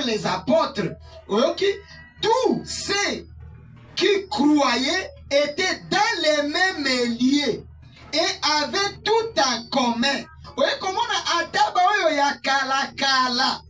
les apôtres. Ok? Tous ceux qui croyaient étaient dans les mêmes lieux et avaient tout en commun. Vous voyez comment on a ataba oyo ya kala kala.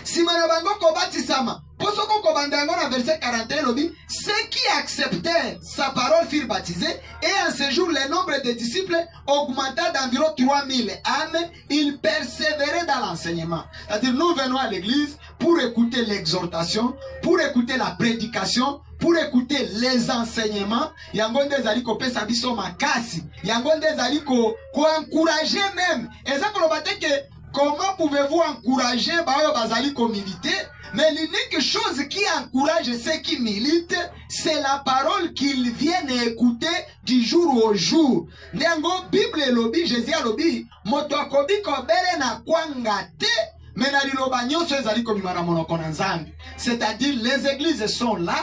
Si manabango kobati sama. Posoko kobandango na verset 41 lobi, ceux qui acceptèrent sa parole furent baptisés et en ce jour le nombre de disciples augmenta d'environ 3000 âmes. Ils persévéraient dans l'enseignement. C'est-à-dire nous venons à l'église pour écouter l'exhortation, pour écouter la prédication, pour écouter les enseignements. Yangonde zali ko pesa biso makasi. Yangonde zali ko encourager même. Et ça que comment pouvez-vous encourager Bayo Bazali ko militer? Mais l'unique chose qui encourage ceux qui militent, c'est la parole qu'ils viennent écouter du jour au jour. Nengo Bible lobi, Jésus lobi, moto akobi kobele na kwanga te, mais na liloba nyonso ezali komima na monoko na Nzambe. C'est-à-dire les églises sont là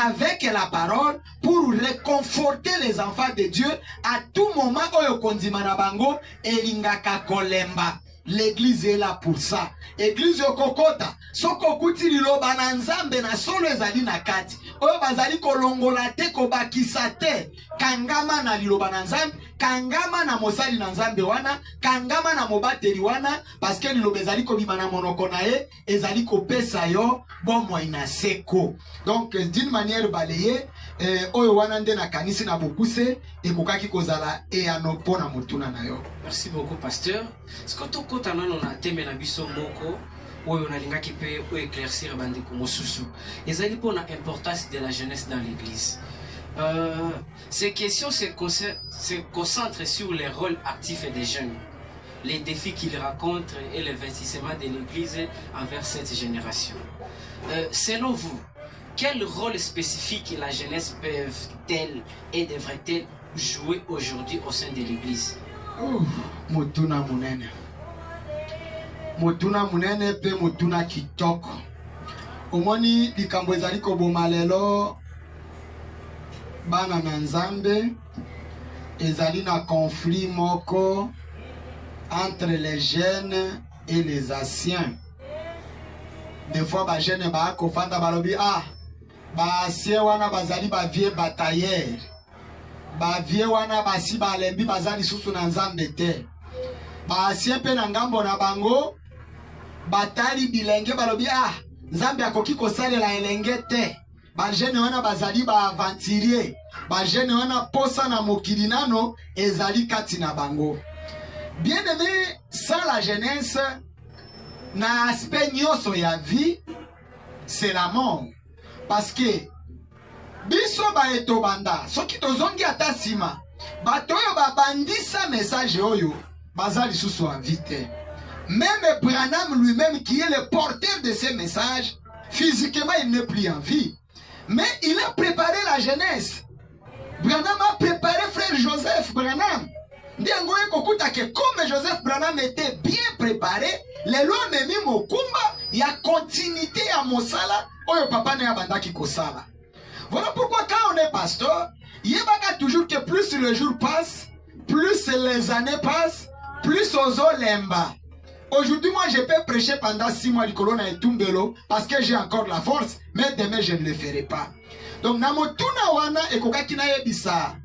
avec la parole pour réconforter les enfants de Dieu à tout moment oyo kondima na bango elingaka kolemba. L'église est là pour ça. Église yokokota. Soko kuti liloba na Nzambe na solo ezali na kati. Oyo bazali kolongola te kobakisa te. Kangama na liloba na Nzambe, kangama na mosali na Nzambe wana, kangama na mobateli wana, parce que liloba ezali kobima na monoko na ye, ezali kopesa yo bomo ina seko. Donc d'une manière balayée, oyo wana nde na kanisi na bokuse ekokaki kozala e anopo na motuna na yo. Merci beaucoup pasteur. Ce que tu kota nano na teme na biso moko oyo na linga ki pe o éclaircir bandeko mosusu. Ezali pour la importance de la jeunesse dans l'église. Ces questions se concentrent sur les rôles actifs des jeunes, les défis qu'ils rencontrent et l'investissement de l'église envers cette génération. Selon vous, quel rôle spécifique la jeunesse peut-elle et devrait-elle jouer aujourd'hui au sein de l'église? Motuna munene. Motuna munene pe motuna kitoko. Omoni likambo ezali koboma lelo bana na Nzambe ezali na conflit moko entre les jeunes et les anciens. Des fois ba jeunes ba kofanda balobi ba ancien wana bazali ba vieux batailleur. Ba vieux wana basi ba lembi bazali susu na Nzambe te. Ba ancien pe na ngambo na bango batali bilenge balobi Nzambe akoki kosalela elenge te. Ba jeune wana bazali ba aventurier. Ba jeune wana posa na mokili nano ezali kati na bango. Bien aimé, sans la jeunesse, na aspect nyonso ya vie, c'est la mort. Parce que biso ba etobanda, soki tozongi ata sima, bato oyo babandisa message oyo, bazali susu en vie te. Même Branham lui-même qui est le porteur de ces messages, physiquement il n'est plus en vie. Mais il a préparé la jeunesse. Branham a préparé frère Joseph Branham. Comme Joseph Branham était bien préparé, les lois memi mokumba, il y a continuité à Mosala, oyo papa ne abanda ki kosala. Voilà pourquoi quand on est pasteur, il y a toujours que plus le jour passe, plus les années passent, plus ozo lemba. Aujourd'hui, moi, je peux prêcher pendant 6 mois du colonna et tumbelo parce que j'ai encore la force, mais demain, je ne le ferai pas. Donc, namotuna wana ekokaki na yebisa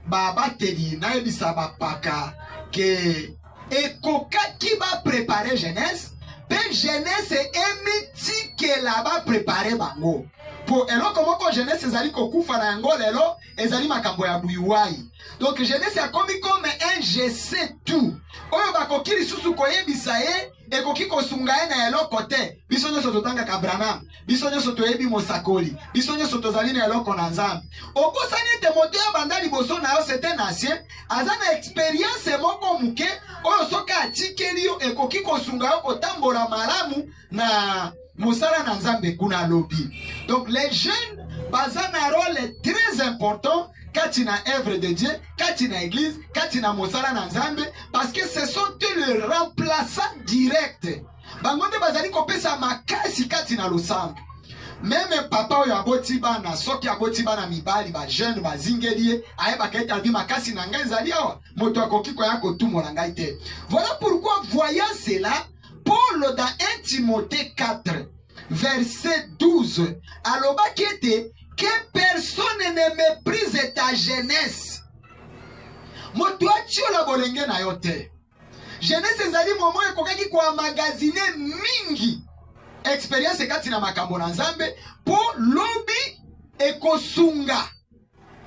ba bateli na yebisa ba paka que ekokaki ba préparer jeunesse, pe jeunesse emiti que là-bas préparer bango. Pour elo komoko jeunesse ezali kokufa na yango lelo ezali makambo ya buyuwai. Donc jeunesse ya komi comme un je sais tout. Oyo bakokiri susu koyebisa ye ekoki kosunga ye na eloko te. Biso nyonso totanga ka Branham, biso nyonso toyebi mosakoli, biso nyonso tozali na eloko na Nzambe. Okosani Timothée banda liboso na yo c'est un ancien, aza na expérience moko muke oyo soka atikeli yo ekoki kosunga yo kotambola malamu na Mosala na Nzambe kuna lobi. Donc les jeunes bazan un rôle très important quand il y a œuvre de Dieu, quand il y a église, quand il y a Mosala na Nzambe, parce que ce sont les remplaçants directs. Bangonde bazali kopesa makasi quand il y a l'ensemble. Même papa oyo aboti bana, soki aboti bana mibali ba jeune ba zingeli, aye ba kaita bi makasi na ngai zali awa, moto akoki ko yako tumola ngai te. Voilà pourquoi voyant cela, Paul dans 1 Timothée 4 verset 12. Alobaki ete que personne ne méprise ta jeunesse. Moto atiola bolenge na yo te. Jeunesse ezali moment ekokaki kwa magazine mingi. Experience kati na makambo na Nzambe po lobi ekosunga.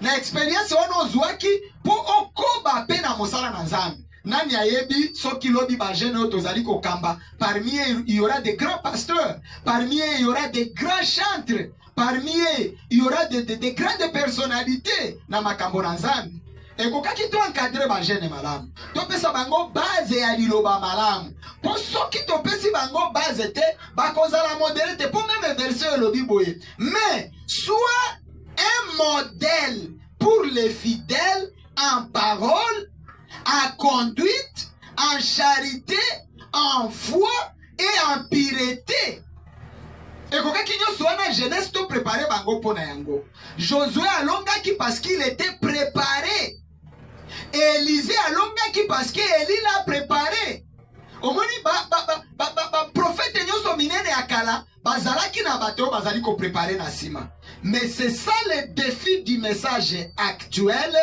Na experience wana ozwaki po okoba pe na mosala na Nzambe. Nani ayebi soki lobi ba jeune oyo tozali kokamba, parmi eux il y aura des grands pasteurs, parmi eux il y aura des grands chantres, parmi eux il y aura des grandes personnalités na makambo na Nzambe. Ekokaki to encadrer ba jeune malamu. To pesa bango base ya liloba malamu. Po soki to pesi bango base te, ba kozala modèle te po même verset lobi boye. Mais soit un modèle pour les fidèles en parole, en conduite, en charité, en foi et en pureté. Et quand il y a une jeunesse, tu préparé bango pona yango. Josué alongaki parce qu'il était préparé. Élisée alongaki parce que Élie l'a préparé. Au moins, prophète nyoso minene akala, bazalaki na bato bazali ko préparer na sima. Mais c'est ça le défi du message actuel.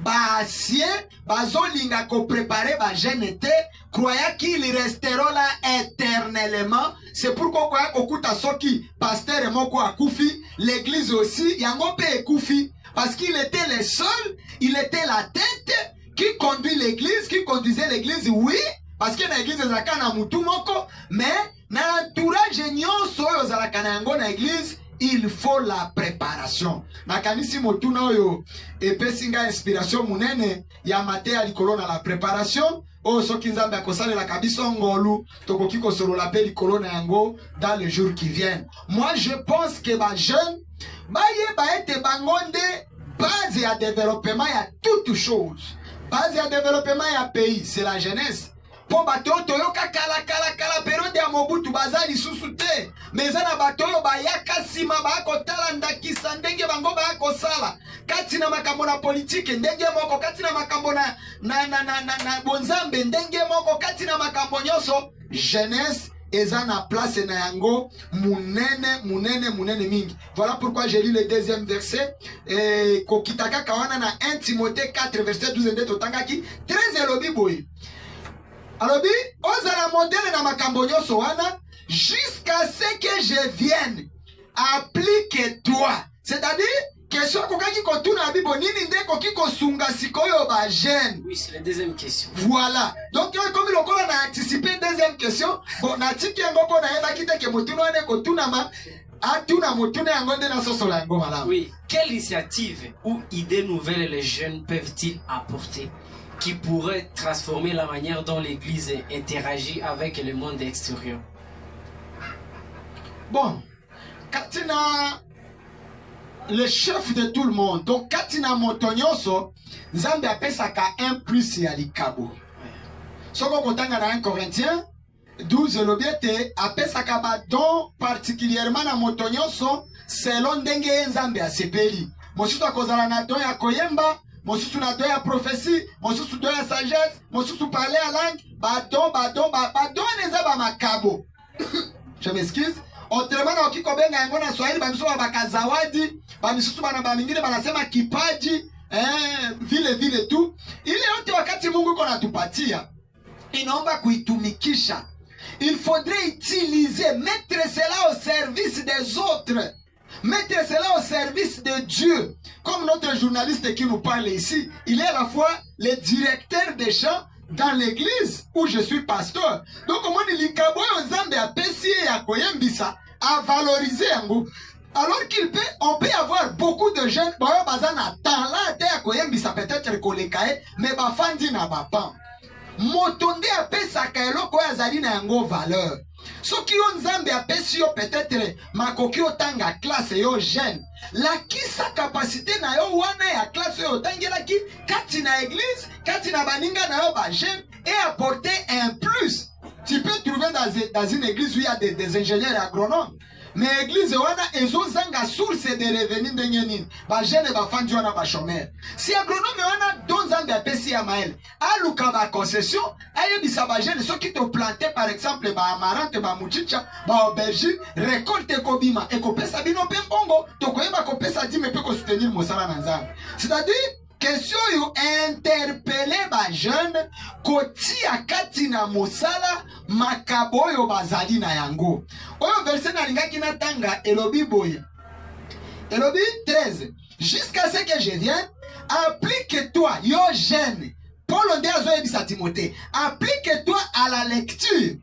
Basien, bazolinga ko préparer ba jeune te, croyant qu'ils resteront là éternellement. C'est pourquoi kwa okuta soki pasteur moko akufi, l'église aussi, yango pe ekufi parce qu'il était le seul, il était la tête qui conduit l'église, qui conduisait l'église, oui, parce que l'église ezalaka na mutu moko, mais na entourage nyonso oyo ezalaka na yango na église. Il faut la préparation. Nakanisi motuna oyo epesinga inspiration munene ya mate ya likolo na la préparation. O soki Nzambe akosalela kabiso ngolu tokoki kosolola pe likolo na yango dans les jours qui viennent. Moi je pense que ba jeune ba ete bangonde base ya développement ya toute chose. Base ya développement ya pays, c'est la jeunesse. Po bato toyoka kala période ya Mobutu bazali susu te. Mezana bato yo bayaka sima bakotala ndakisa ndenge bango bakosala. Kati na makambo na politique ndenge moko, kati na makambo na bonzambe ndenge moko, kati na makambo nyonso jeunesse eza na place na yango munene mingi. Voilà pourquoi j'ai lu le deuxième verset kokitaka kawana na 1 Timothée 4 verset 12 nde totangaki 13 elobi boye. Alors, ozala modèle na makambo nyonso wana jusqu'à ce que je vienne. Applique-toi. C'est-à-dire, question kokaki kotuna bibo nini nde koki kosunga sikoyo ba jeune. Oui, c'est la deuxième question. Voilà. Donc, comme il a anticipé deuxième question, bon, na tiki yango po na yeba kite ke motuna wane kotuna ma atuna motuna yango nde na sosola yango malamu. Oui, quelle initiative ou idée nouvelle les jeunes peuvent-ils apporter qui pourrait transformer la manière dont l'Église interagit avec le monde extérieur? Bon, Katina, le chef de tout le monde, donc Katina Montonyoso, Nzambe apesaka 1 plus ya likabo. Soko kotanga na 1 Corinthiens 12 lobiete apesaka ba don particulièrement na Montonyoso selon ndenge Nzambe asepeli. Mosusu akozala na don ya koyemba, mosusu na don ya prophétie, mosusu don ya sagesse, mosusu parler à langue, badon neza ba makabo. Je m'excuse. Autrement na okikobenga yango na Swahili bamisu bakazawadi, bamisusu bana bamingine banasema kipaji, vile tu. Ile yote wakati Mungu iko natupatia, inaomba kuitumikisha. Il faudrait utiliser, mettre cela au service des autres. Mettre cela au service de Dieu. Comme notre journaliste qui nous parle ici, il est à la fois le directeur des chants dans l'église où je suis pasteur. Donc, comment il y a valoriser yango. Alors on peut avoir beaucoup de jeunes, peut-être kolekae, mais bafandi na bapan. Motonde apesaka eloko azali na yango valeur. Soki yo Nzambe apesi yo peut-être makoki otanga classe yo jeune. La kisa capacité na yo wana ya classe yo otangelaki kati na église, kati na baninga na yo ba jeune et apporter un plus. Tu peux trouver dans une église où il y a des ingénieurs et agronomes. Mais l'église, ils ont une source de revenus de Nyenin. Les jeunes et les femmes sont chômeurs. Si agronome, ils ont 2 ans de PC à Maël. À l'Ukaba concession, ils ont des ceux qui ont planté, par exemple, les amarante, les mouchicha, les aubergines, récolte Kobima. Et qu'on peut s'abîmer un peu bongo. Donc, on peut s'abîmer un peu pour soutenir Moussala Nanzam. C'est-à-dire, question yo interpeller ba jeune koti akati na mosala makabo yo bazali na yango. Oyo verset na lingaki na tanga elobi boye. Elobi 13. Jusqu'à ce que je vienne, applique-toi yo jeune. Paul on dit à Zoé Timothée, applique-toi à la lecture.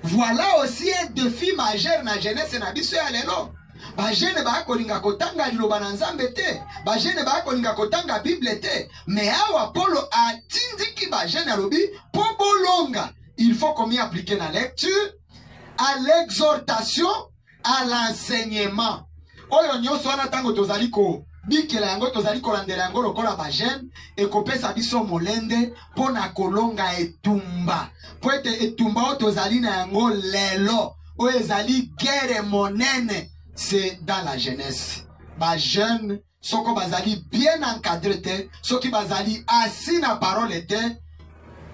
Voilà aussi un défi majeur na jeunesse na biso ya lelo. Bajene ba kolinga kotanga liloba na Nzambe te, bajene ba kolinga kotanga Bible te, mais awa Paulo atindiki bajene alobi po bolonga. Il faut qu'on y applique la lecture, à l'exhortation, à l'enseignement. Oyo nyonso wana tango tozali ko bikela yango tozali ko landela yango lokola bajene e kopesa biso molende pona kolonga etumba. Po ete etumba o tozali na yango lelo, o ezali guerre monene. C'est dans la jeunesse. Les jeunes, ceux qui sont bien encadrés, ceux qui sont assis dans la parole,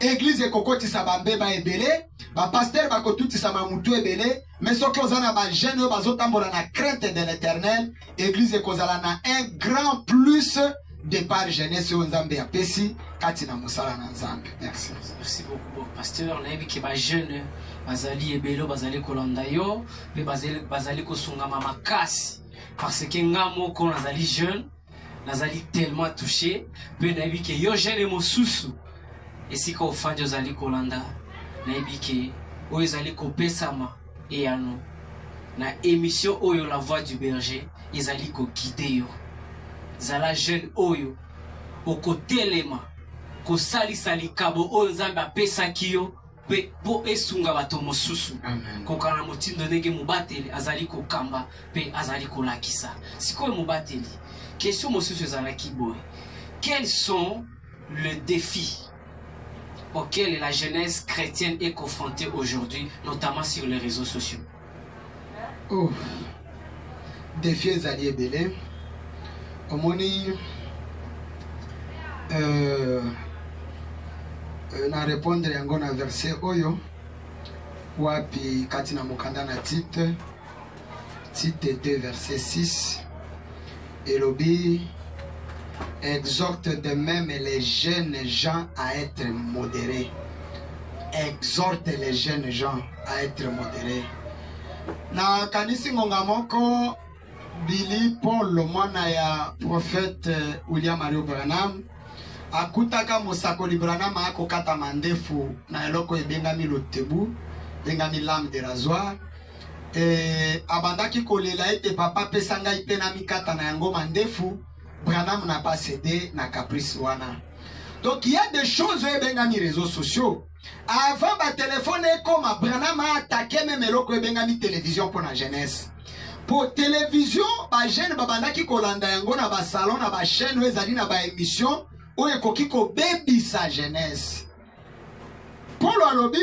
l'église est kokoti sabambe ba ebele, ba pasteur ba kotuti samamutu ebele, mais ceux qui sont na jeunes, bazo tambola na crainte de l'Éternel, l'église est kozala na un grand plus de par jeunesse au Nzambe ya pesi katina musala na Nzambe. Merci. Merci beaucoup, pasteur. Na yebi ke ba jeune bazali ebelo bazali kolanda yo pe bazali kosunga makasi parce que nga moko nazali jeune nazali tellement touché pe na yebi ke yo jeune mosusu esika ofandi ozali kolanda na yebi ke oyo ezali kopesama eyano na émission oyo la voix du berger ezali ko guider yo zala jeune oyo okotelema kosalisa likabo oyo Nzambe apesaki yo pe po esunga bato mosusu kokana motindo ndenge mubateli azali kokamba pe azali kolakisa sikoyo mubateli question mosusu ezalaki boye quels sont les défis auxquels la jeunesse chrétienne est confrontée aujourd'hui notamment sur les réseaux sociaux? Oh, défis ezali ebele omoni na répondre yango na verset oyo wapi kati na mokanda na Tite 2 verset 6 elobi exhorte de même les jeunes gens à être modérés. Exhorte les jeunes gens à être modérés. Na kanisi ngonga moko Billy Paul mwana ya prophète William Mario Branham akutaka mosakoli Branham akokata mandefu na eloko ebengami lotebu bengami lame de rasoir abandaki kolela ete papa pesa ngai pe na mikata na yango mandefu Branham n'a pas cédé na caprice wana. Donc il y a des choses ebengami réseaux sociaux avant ba téléphone comme Branham a attaqué même eloko ebengami télévision pour la jeunesse. Pour télévision ba jeune babandaki kolanda yango na ba salon na ba chaîne ezali na ba émission oye kokiko baby sa jeunesse. Paul alobi,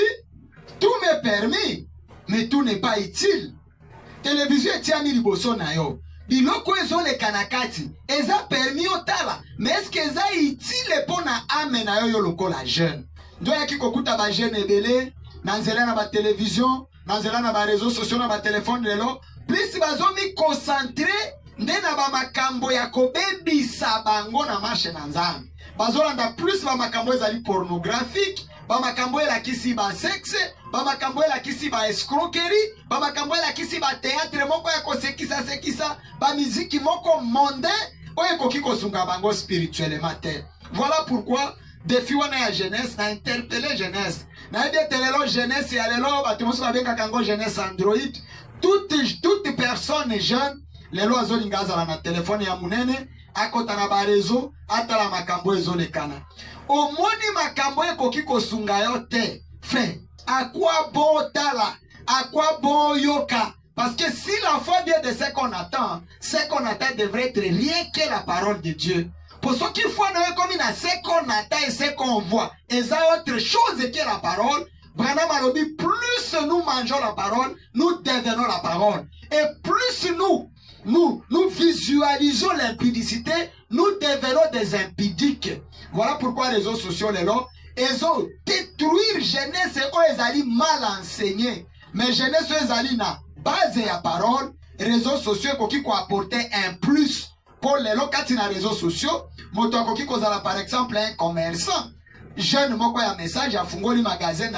tout m'est permis, mais tout n'est pas utile. Télévision etiami liboso na yo. Biloko ezo le kanakati, eza permis otala, mais est-ce que eza utile pona ame na yo lokola jeune? Ndoya ki kokuta ba jeune ebele, nanzela na ba télévision, nanzela na ba réseaux sociaux na ba téléphone lelo, plus bazomi concentré ndena ba makambo ya kobebisa bango na marche na Nzambe. Bazolanda plus ba makambo ezali pornographique, ba makambo elakisi ba sexe, ba makambo elakisi ba escroquerie, ba makambo elakisi ba théâtre moko ya kosekisa, ba muziki moko mondain oyo koki kosunga bango spirituellement te. Voilà pourquoi défi wana ya jeunesse na interpeller jeunesse. Na ebe telelo jeunesse ya lelo batumoso babenga kango jeunesse Android. Toute personne jeune lelo azolinga azala na telefone ya munene akota na ba réseau atala makambo ezolekana. Omoni makambo ekoki kosunga yo te. Fait, à quoi bon tala? À quoi bon yoka? Parce que si la foi vient de ce qu'on attend devrait être rien que la parole de Dieu. Pour ceux qui font comme il a ce qu'on attend et ce qu'on voit, et ça autre chose que la parole, Branham alobi, plus nous mangeons la parole, nous devenons la parole. Et plus nous visualisons l'impudicité, nous devenons des impudiques. Voilà pourquoi les réseaux sociaux, les lots, ils ont détruire jeunesse et ils allaient mal enseigner. Mais jeunesse, ils allaient na base à parole, réseaux sociaux, qui ont apporté un plus pour les lots, quand il y a réseaux sociaux, par exemple, un commerçant, jeune, moi, un message, à Fungoli magasin,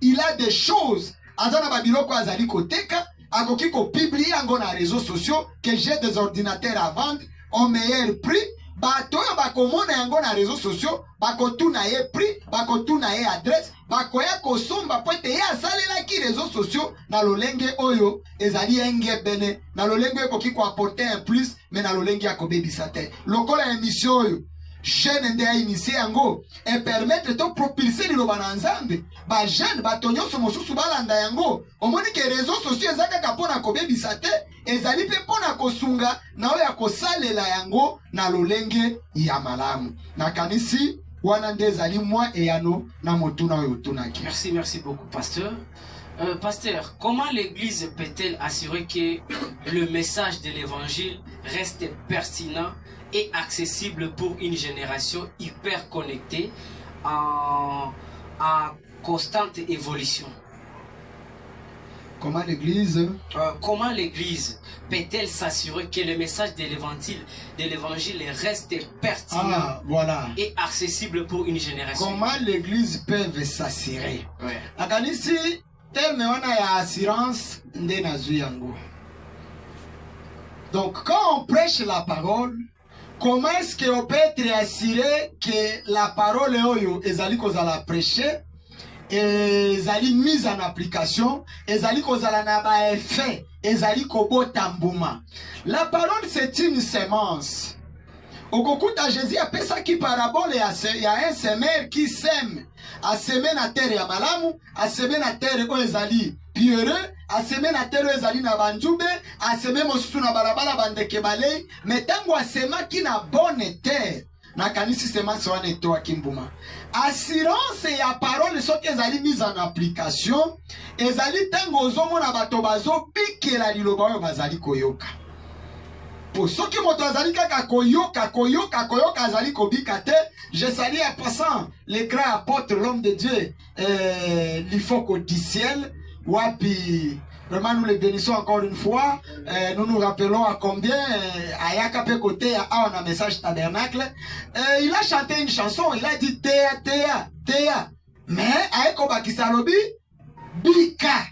il a des choses, Azana Babilo, quoi, Azali Koteka, à publier en réseaux sociaux, que j'ai des ordinateurs à vendre au meilleur prix. Bato bakomona yango na réseaux sociaux bakotuna ye prix bakotuna ye adresse bakoya kosomba pote ye asalela ki réseaux sociaux na lolenge oyo ezali enge bene na lolenge ko ki ko apporter un plus mais na lolenge ya kobebisa te lokola émission oyo jeune nde a initié yango et permettre to propulser liloba na nzambe ba jeune bato nyonso mosusu balanda yango omoni ke réseaux sociaux ezaka kapona kobebisa te ezali pe pona kosunga na oyo akosalela yango na lolenge ya malamu na kanisi wana nde ezali mwa eyano na motuna oyo otunaki. Merci beaucoup pasteur. Pasteur, comment l'église peut-elle assurer que le message de l'évangile reste pertinent et accessible pour une génération hyper connectée en constante évolution? Comment l'église peut-elle s'assurer que le message de l'évangile reste pertinent et accessible pour une génération? Comment l'église peut s'assurer? Akanisi terme wana ya assurance nde nazu yango. Donc quand on prêche la parole, comment est-ce qu'on peut être assuré que la parole oyo ezali kozala prêcher ezali mise en application, ezali kozala na ba effet, ezali kobota mbuma. La parole c'est une semence. Okokuta Jésus a pesa ki parabole ya un semeur qui sème, a semé na terre ya malamu, a semé na terre oyo ezali pierreux, a semé na terre oyo ezali na banjube, a semé mosusu na balabala bandeke balei, mais tango a sema ki na bonne terre. Na kanisi semence wana eto akimbuma. Assurance ya parole soki ezali mise en application, ezali tango ozomona bato bazo bikela liloba oyo bazali koyoka. Po soki moto azali kaka koyoka azali kobika te, je salue à passant les grands apôtres, l'homme de Dieu, l'Ifoko du ciel, wapi. Vraiment, nous les bénissons encore une fois. Nous nous rappelons à combien Ayaka Pekote a un message tabernacle. Il a chanté une chanson. Il a dit Théa, Théa, Théa. Mais Ayako Bakisalobi, Bika.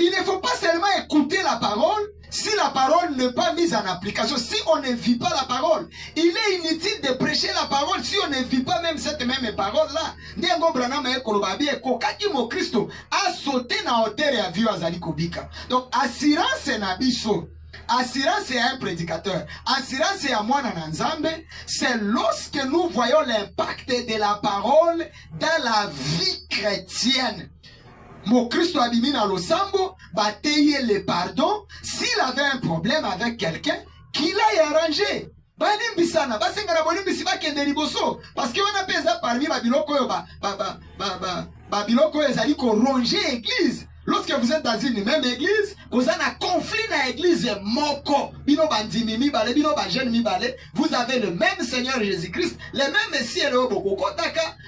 Il ne faut pas seulement écouter la parole si la parole n'est pas mise en application, si on ne vit pas la parole. Il est inutile de prêcher la parole si on ne vit pas même cette même parole-là. Ndiango Branham et Kolobabi et Kokaki Mo Christo a sauté na hauteur et a vu Azali Kobika. Donc, assurance et nabiso. Assurance et un prédicateur. Assurance et à moi Nanzambe. C'est lorsque nous voyons l'impact de la parole dans la vie chrétienne. Mon Christ abimina losambo, bataille le pardon. S'il avait un problème avec quelqu'un, qu'il aille arranger. Banimbisana, basengana bonimbisi ba kende liboso. Parce que on a pesa parmi babiloko yo babiloko ezali ko ronger église. Lorsque vous êtes dans une même église, vous avez un conflit dans l'église moko. Bino bandimi mibale, bino ba jeune mibale, vous avez le même Seigneur Jésus-Christ, le même Messie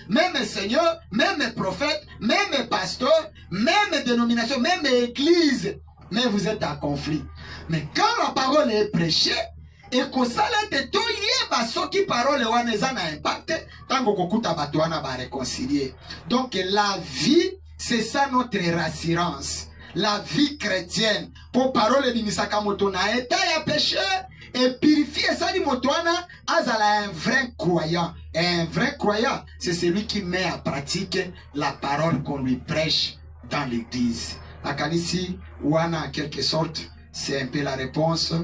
même Seigneur, même prophète, même pasteur, même dénomination, même église. Mais vous êtes en conflit. Mais quand la parole est prêchée, et que ça l'est tout lié, ce qui parole wana na impact, tant qu'on kokuta batuana ba réconcilier. Donc la vie, c'est ça notre rassurance. La vie chrétienne. Pour parole de Misaka Motona, état ya péché et purifier ça di Motona, azala un vrai croyant. Et un vrai croyant, c'est celui qui met en pratique la parole qu'on lui prêche dans l'église. La Kanisi, Wana, en quelque sorte, c'est un peu la réponse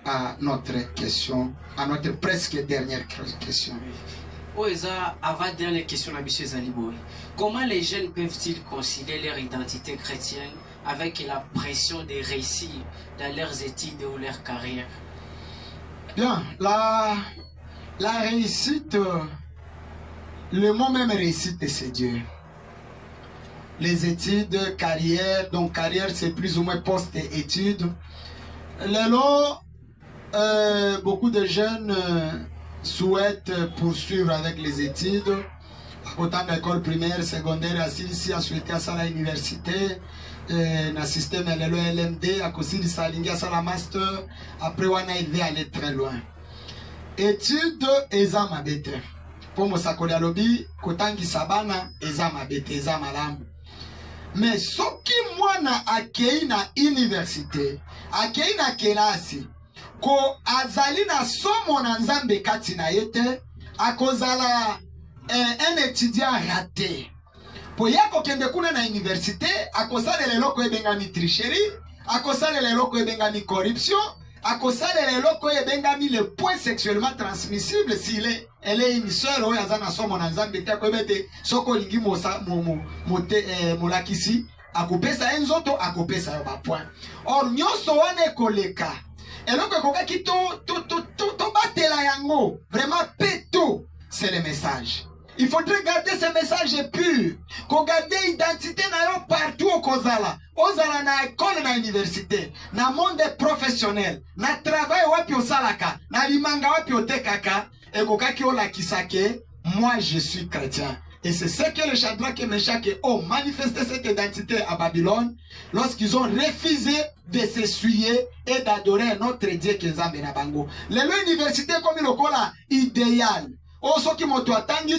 à notre question, à notre presque dernière question. Avant dernière question, monsieur Zaliboy. Comment les jeunes peuvent-ils concilier leur identité chrétienne avec la pression de réussir dans leurs études ou leur carrière? Bien, la réussite, le mot même réussite, c'est Dieu. les études, carrière. Donc carrière, c'est plus ou moins post-études. Beaucoup de jeunes souhaitent poursuivre avec les études. Autant d'école primaire, secondaire, ici, à souhaiter à ça l'université, dans le système LMD, à cause de ça, à la master, après on a élevé à aller très loin. Études, examen bête. Pour moi, ça colle à lobby, kotangi sabana, examen bête, examen lamb. Mais ce qui moi na accueilli na université, accueilli na kelasi, ko azali na somo na nzambe kati na yete, a kozala un étudiant raté. Pour yako kende kuna na université, a kozala lelo ko ebengami tricherie, a kozala lelo ko ebengami corruption, a kozala lelo ko ebengami le point sexuellement transmissible s'il est elle est une seule oyo azana somo na nzambe te ko ebete soko lingi molakisi akopesa enzoto akopesa yo ba point. Or nyonso wane koleka eloko kokaki to batela yango vraiment peto, c'est le message. Il faudrait garder ce message pur. Qu'on garde l'identité partout au Kozala. Ozala na école na université. Na monde professionnel. Na travail wapi osalaka. Na limanga wapi otekaka. Et kokaki ola kisake. Moi je suis chrétien. Et c'est ce que le Shadrach et Meshach ont manifesté cette identité à Babylone. Lorsqu'ils ont refusé de s'essuyer et d'adorer un autre Dieu que Nzambe na bango. L'université comme il okola idéal. Oh, ceux qui m'ont attendu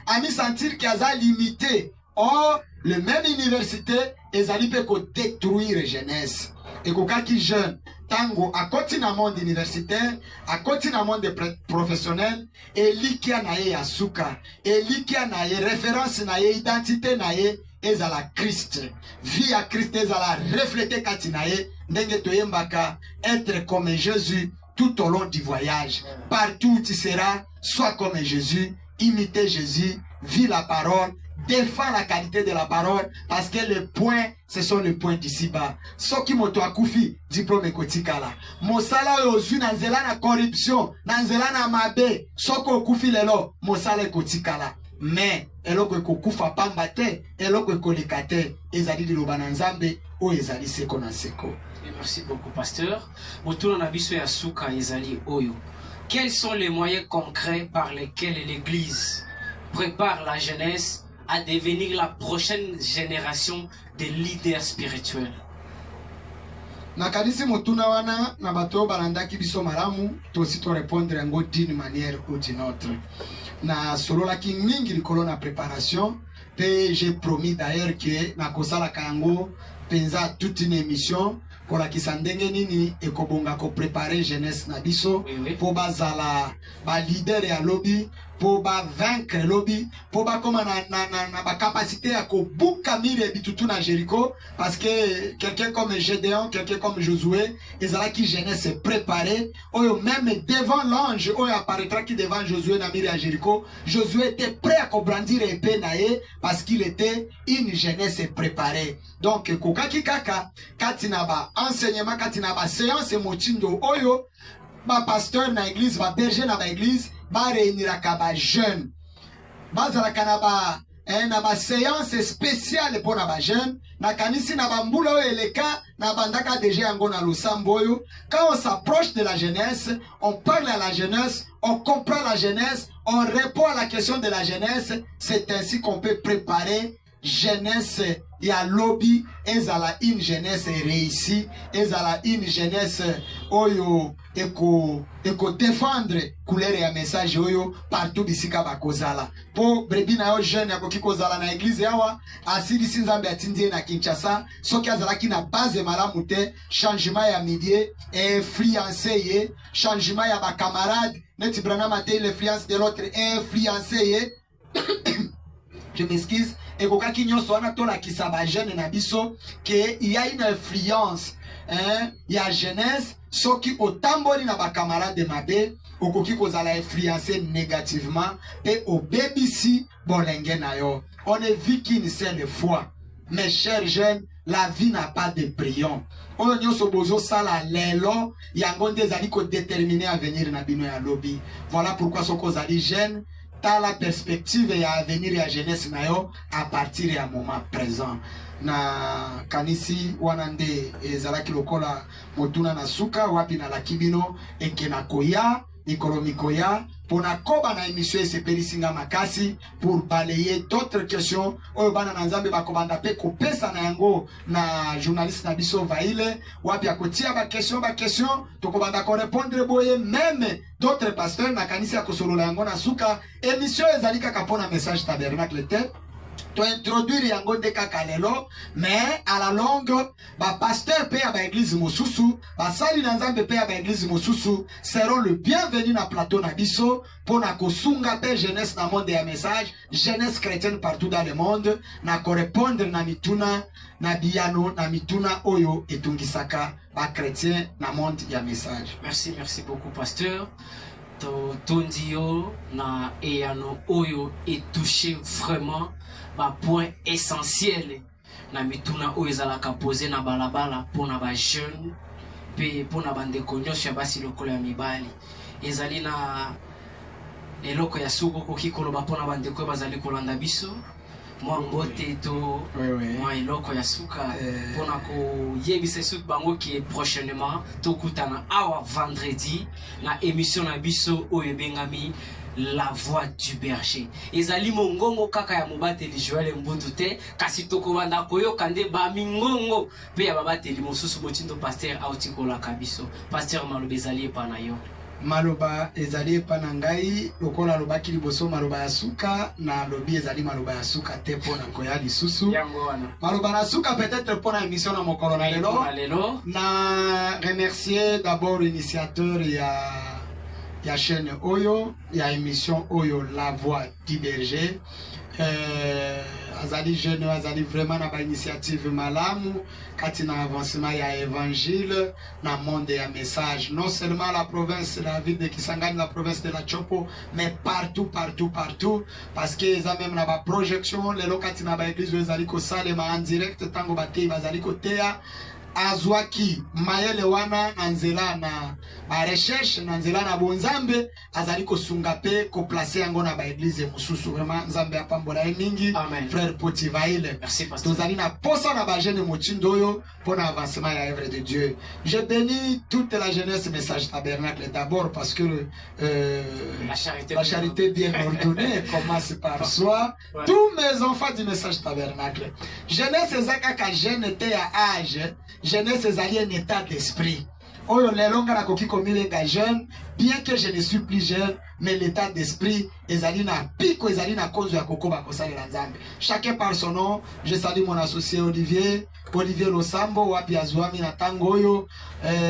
à me sentir qu'ils sont limités. Or, le même université, ils ont détruire la jeunesse. Et quand ils sont jeunes, tango, à côté d'un monde universitaire, à côté d'un monde professionnel, et likia nae asuka, et likia nae référence nae, identité nae, ils ont la Christ. Vie à Christ, ils ont la refléter katinae, n'enge toyembaka, être comme Jésus tout au long du voyage. Partout où tu seras, sois comme Jésus, imiter Jésus, vis la parole, défends la qualité de la parole, parce que les points, ce sont les points d'ici-bas. Ce qui m'a koufi, diplôme kotikala. Mosala ozu nanzela na corruption, nanzela na mabe, soko koufi lelo, mosala kotikala. Mais, eloko kokufa pambate, eloko kolekate, ezali di lobananzambe, o ezali seko na seko. Merci beaucoup, pasteur. Autour de Nabiso et Asuka Ezali Oyo. Quels sont les moyens concrets par lesquels l'Église prépare la jeunesse à devenir la prochaine génération de leaders spirituels? Nakanisi motuna wana na bato balandaki biso malamu tosi to répondre yango d'une manière ou d'une autre. Na solo la king mingi likolo na préparation pe j'ai promis d'ailleurs que na kosala kango penza toute une émission pour la kisandenge nini ekobonga ko préparer jeunesse na biso pour bazala ba leader ya lobby pour ba vaincre lobby pour ba comme na ba capacité à ko buka mire bitutu na Jéricho parce que quelqu'un comme Gédéon, quelqu'un comme Josué, ils allaient qui jeunesse se préparer oyo même devant l'ange oyo apparaîtra qui devant Josué na mire à Jéricho. Josué était prêt à brandir épée nae parce qu'il était une jeunesse préparée. Donc kokaki kaka katina ba enseignement katina ba séance mochindo oyo ba pasteur na église ba berger na ba église ba réunir ka ba jeune bazala kana ba na ba séance spéciale pour na ba jeune na kanisi na ba mbula oyo eleka na bandaka déjà yango na losambo oyo. Quand on s'approche de la jeunesse, on parle à la jeunesse, on comprend la jeunesse, on répond à la question de la jeunesse. C'est ainsi qu'on peut préparer jeunesse. Il y a lobby, ezala une jeunesse réussie, ezala une jeunesse oyo eko défendre couleur et message oyo partout bisika bakozala. Po brebina yo jeune yako kikozala na église yawa, asili sinzambe atindie na Kinshasa, soki azala ki na base malamu te, changement ya milieu, influencé ye, changement ya ba camarade, neti Branham a l'influence de l'autre, influencé ye. Je m'excuse. Et quand il y a jeune na biso que il y a une influence, il y a jeunesse, ceux qui au tamboli na ba camarade de mabe, au koki kozala influencer négativement et au BBC bolenge na yo. On est vu qu'une seule fois. Mes chers jeunes, la vie n'a pas de prion. On y a bozo sala lelo, yango des ali ko déterminé à venir na bino ya lobby. Voilà pourquoi ce kozali jeune tala perspective ya avenir ya jeunesse na yo à partir ya moment présent na kanisi wana nde ezalaki lokola motuna na suka wapi na lakibino ekena koya Nikolomikoya pour na koba na émission esepelisinga makasi pour balayer d'autres questions oyo bana na nzambe bakobanda pe kopesa na yango na journaliste na biso vaile wapi akotia ba question tokobanda ko répondre boye même d'autres pasteurs na kanisi ya kosolola yango na suka émission ezali kaka pona message tabernacle te to introduire yango de kaka lelo mais à la longue ba pasteur pe ya ba église mosusu ba sali na nzambe pe ya ba église mosusu seront le bienvenu na plateau na biso pona kosunga pe jeunesse na monde ya message jeunesse chrétienne partout dans le monde na ko répondre na mituna na biyano na mituna oyo etungisaka ba chrétien na monde ya message. Merci beaucoup pasteur. Tondio na eyano oyo est touché vraiment ba point essentiel na mituna oyo ezalaka posé na balabala pona ba jeune pe pona bandeko nyonso ya basi lokolo ya mibali ezali na eloko ya suko koki koloba pona bandeko bazali kolanda biso mwa mbote to mwa eloko ya suka pona ko yebisa suka bango ki prochainement tokutana awa vendredi na émission na biso oyo bengami La Voix du Berger. Ezali mongongo kaka ya mobateli Joel Mbundu te kasi tokobanda koyoka nde ba mingongo pe ya babateli mosusu motindo pasteur autikola kabiso. Pasteur maloba ezali epa na yo. Maloba ezali epa na ngai lokola lobaki liboso maloba ya suka na lobi ezali maloba ya suka te pona koya lisusu. Yango wana. Maloba na suka peut-être pona émission na mokolo na lelo. Na remercier d'abord l'initiateur ya chaîne Oyo, ya émission Oyo La Voix du Berger. Azali jeune, azali vraiment na ba initiative malamu kati na avancement ya évangile na monde ya message non seulement la province la ville de Kisangani la province de la Chopo mais partout parce que ils ont même na ba projection les lokati na ba église ezali ko salema en direct tango batei bazali ko tea azwaki mayele wana na nzela na ba recherche na nzela na bonzambe azali ko sunga pe ko placer yango na ba église mususu vraiment nzambe apambola mingi. Amen. Frère Potivaile. Merci pasteur. Tozali na posa na ba jeune motindoyo pour l'avancement ya œuvre de Dieu. Je bénis toute la jeunesse message tabernacle d'abord parce que la charité bien ordonnée commence par soi. Ouais. Tous mes enfants du message tabernacle. Jeunesse ezaka ka jeune était à âge. Jeunesse ezali un état d'esprit. Oyo lelonga na koki komilenga jeune, bien que je ne suis plus jeune, mais l'état d'esprit ezali na piko ezali na cause ya koko bakosala la nzambe. Chacun par son nom, je salue mon associé Olivier Losambo wapi azwami na tango oyo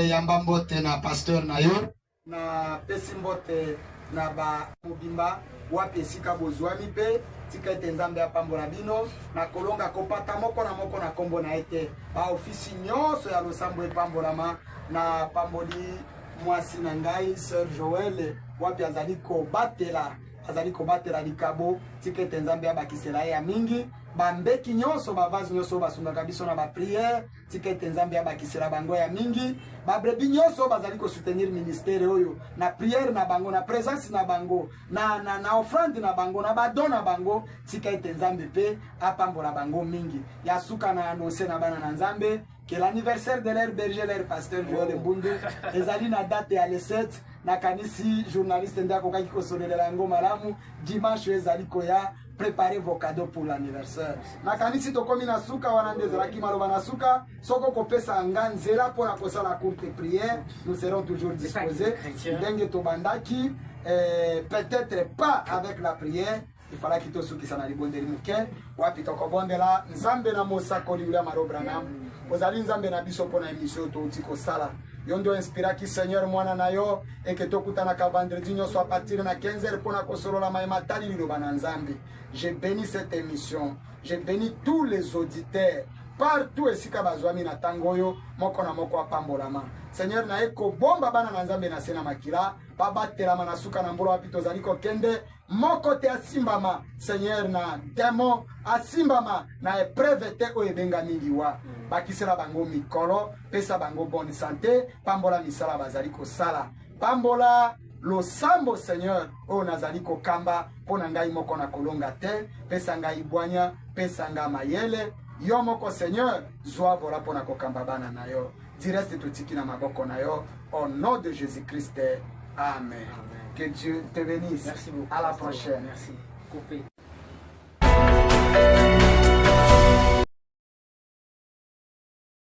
yamba mbote na pasteur na yo na pesi mbote na ba mobimba wapi esika bozwami pe tika ete nzambe apambola bino na kolonga kopata moko na kombo na ete ba ofisi nyonso ya Losambo epambolama na pamboli mwasi na ngai Sœur Joël wapi azali ko batela likabo tika ete nzambe abakisela ya mingi bambeki nyonso bavazi nyonso basungaka biso na ba prière tika ete nzambe abakisela bango ya mingi babrebi nyonso bazali ko soutenir ministère oyo na prière na bango na présence na bango na offrande na bango na badon na bango tika ete nzambe pe apambola bango mingi ya suka na annoncer na bana na nzambe que l'anniversaire de leur berger leur pasteur Joel Mbundu ezali na date ya le 7 na kanisi journaliste ndako kaki ko solela yango malamu dimanche ezali koya. Préparez vos cadeaux pour l'anniversaire. Na kanisi tokomi na suka wana ndezalaki maloba na suka soko kopesa nganzela pour la courte prière nous serons toujours disposés ndenge tobandaki peut-être pas avec la prière il fallait que tosuki sana libondeli muke wapi tokobondela nzambe na mosakoli ula marobranam ozali nzambe na biso pona émission to utiko sala yondo inspira ki Seigneur mwana na yo et que tokutana ka vendredi nyonso à partir na 15h pona kosolola maima tali liloba na nzambe. Je bénis cette émission. Je bénis tous les auditeurs partout esika bazwami na tangoyo moko na moko apambolama. Seigneur na eko bomba bana na nzambe na sena makila babatela na suka na mbolo wapi tozali ko kende moko te asimbama Seigneur na démon asimbama na épreuve te o ebenga mingi wa bakisela bango mikolo pesa bango bonne santé pambola misala bazali ko sala pambola losambo Seigneur o nazali kokamba pona ngai moko na kolonga te pesa ngai bwanya pesa nga mayele yo moko Seigneur zwa vola pona kokamba bana na yo direste tutiki na maboko na yo au nom de Jésus-Christ. Amen. Que Dieu te bénisse. Merci beaucoup. À la prochaine. Merci. Coupé.